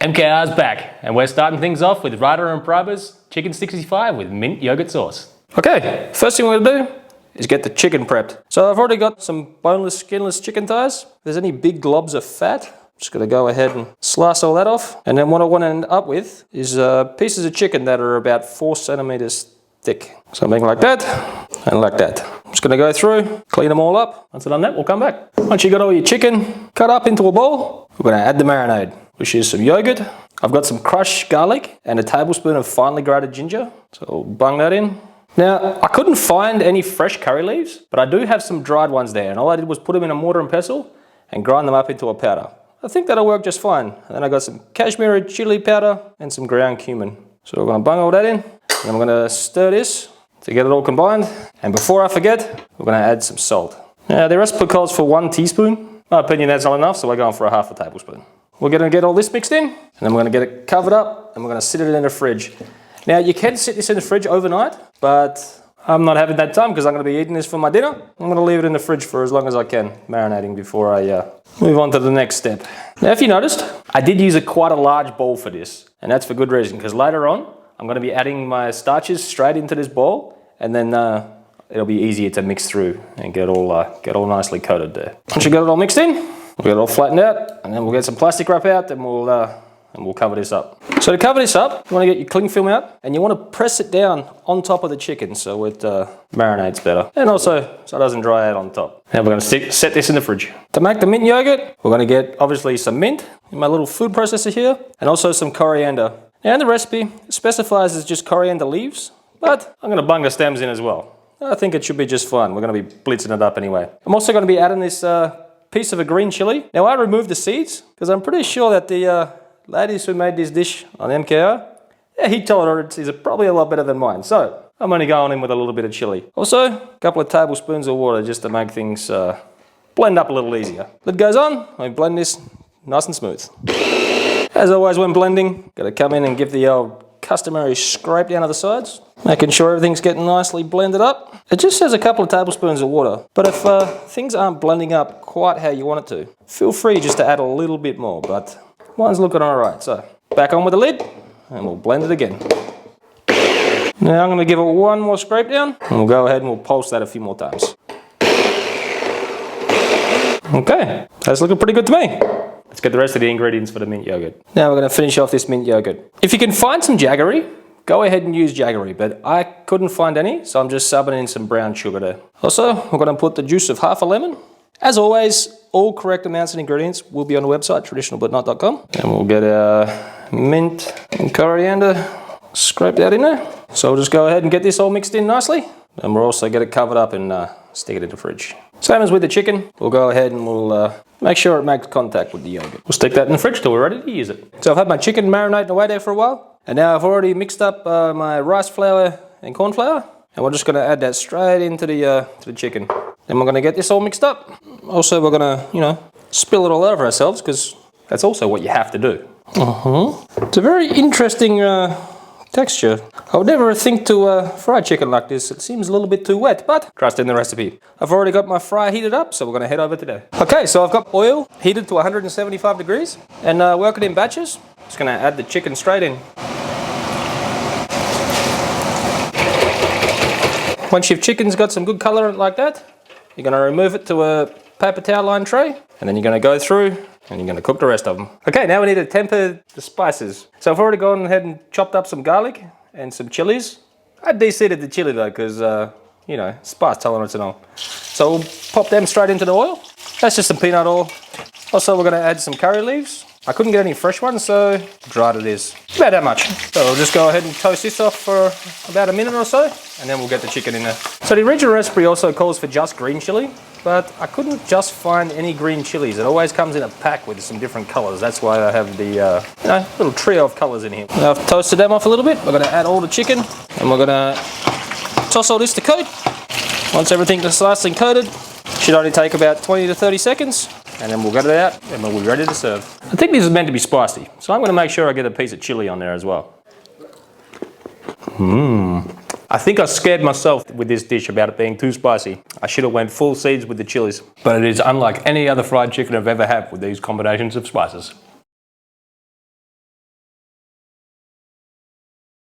MKR's back, and we're starting things off with Radha and Prabha's Chicken 65 with mint yogurt sauce. Okay, first thing we're gonna do is get the chicken prepped. So I've already got some boneless, skinless chicken thighs. If there's any big globs of fat, I'm just gonna go ahead and slice all that off. And then what I want to end up with is pieces of chicken that are about 4 centimeters thick. Something like that and like that. I'm just gonna go through, clean them all up. Once I've done that, we'll come back. Once you got all your chicken cut up into a bowl, we're gonna add the marinade, which is some yogurt. I've got some crushed garlic and a tablespoon of finely grated ginger. So I'll bung that in. Now, I couldn't find any fresh curry leaves, but I do have some dried ones there. And all I did was put them in a mortar and pestle and grind them up into a powder. I think that'll work just fine. And then I got some cashmere chili powder and some ground cumin. So we're gonna bung all that in. And I'm gonna stir this to get it all combined. And before I forget, we're gonna add some salt. Now, the recipe calls for 1 teaspoon. In my opinion, that's not enough, so we're going for a half a tablespoon. We're gonna get all this mixed in, and then we're gonna get it covered up, and we're gonna sit it in the fridge. Now, you can sit this in the fridge overnight, but I'm not having that time because I'm gonna be eating this for my dinner. I'm gonna leave it in the fridge for as long as I can, marinating before I move on to the next step. Now, if you noticed, I did use quite a large bowl for this, and that's for good reason, because later on, I'm gonna be adding my starches straight into this bowl, and then it'll be easier to mix through and get all nicely coated there. Once you got it all mixed in, we'll get it all flattened out, and then we'll get some plastic wrap out, and we'll cover this up. So to cover this up, you want to get your cling film out, and you want to press it down on top of the chicken so it marinates better, and also so it doesn't dry out on top. Now we're going to set this in the fridge. To make the mint yogurt, we're going to get obviously some mint in my little food processor here, and also some coriander. Now in the recipe, it specifies as just coriander leaves, but I'm going to bung the stems in as well. I think it should be just fine. We're going to be blitzing it up anyway. I'm also going to be adding this piece of a green chili. Now I removed the seeds because I'm pretty sure that the ladies who made this dish on MKR, heat tolerance is probably a lot better than mine. So I'm only going in with a little bit of chili. Also, a couple of tablespoons of water just to make things blend up a little easier. Lid goes on, I blend this nice and smooth. As always when blending, got to come in and give the old customary scrape down to the sides, making sure everything's getting nicely blended up. It just says a couple of tablespoons of water, but if things aren't blending up quite how you want it to, feel free just to add a little bit more, but mine's looking all right. So back on with the lid, and we'll blend it again. Now I'm going to give it one more scrape down, and we'll go ahead and we'll pulse that a few more times. Okay, that's looking pretty good to me. Let's get the rest of the ingredients for the mint yogurt. Now we're going to finish off this mint yogurt. If you can find some jaggery, go ahead and use jaggery, but I couldn't find any, so I'm just subbing in some brown sugar there. Also, we're going to put the juice of half a lemon. As always, all correct amounts and ingredients will be on the website, traditionalbutnot.com. And we'll get our mint and coriander, scrape that in there. So we'll just go ahead and get this all mixed in nicely. And we'll also get it covered up and stick it in the fridge. Same as with the chicken, we'll go ahead and we'll make sure it makes contact with the yogurt. We'll stick that in the fridge till we're ready to use it. So I've had my chicken marinating away there for a while, and now I've already mixed up my rice flour and corn flour, and we're just going to add that straight into the chicken. Then we're going to get this all mixed up. Also, we're going to, spill it all over ourselves because that's also what you have to do. It's a very interesting texture. I would never think to fry chicken like this. It seems a little bit too wet, but trust in the recipe. I've already got my fryer heated up, so we're going to head over to there. Okay, so I've got oil heated to 175 degrees and work it in batches. Just going to add the chicken straight in. Once your chicken's got some good colour like that, you're going to remove it to a paper towel lined tray, and then you're going to go through and you're going to cook the rest of them. Okay, now we need to temper the spices. So I've already gone ahead and chopped up some garlic and some chilies. I de-seeded the chili though because, spice tolerance and all. So we'll pop them straight into the oil. That's just some peanut oil. Also, we're going to add some curry leaves. I couldn't get any fresh ones, so dried it is. About that much. So we'll just go ahead and toast this off for about a minute or so, and then we'll get the chicken in there. So the original recipe also calls for just green chili, but I couldn't just find any green chilies. It always comes in a pack with some different colors. That's why I have the little trio of colors in here. Now I've toasted them off a little bit. We're going to add all the chicken, and we're going to toss all this to coat. Once everything is nicely coated, should only take about 20 to 30 seconds. And then we'll get it out and we'll be ready to serve. I think this is meant to be spicy, so I'm going to make sure I get a piece of chili on there as well. I think I scared myself with this dish about it being too spicy. I should have went full seeds with the chilies. But it is unlike any other fried chicken I've ever had with these combinations of spices.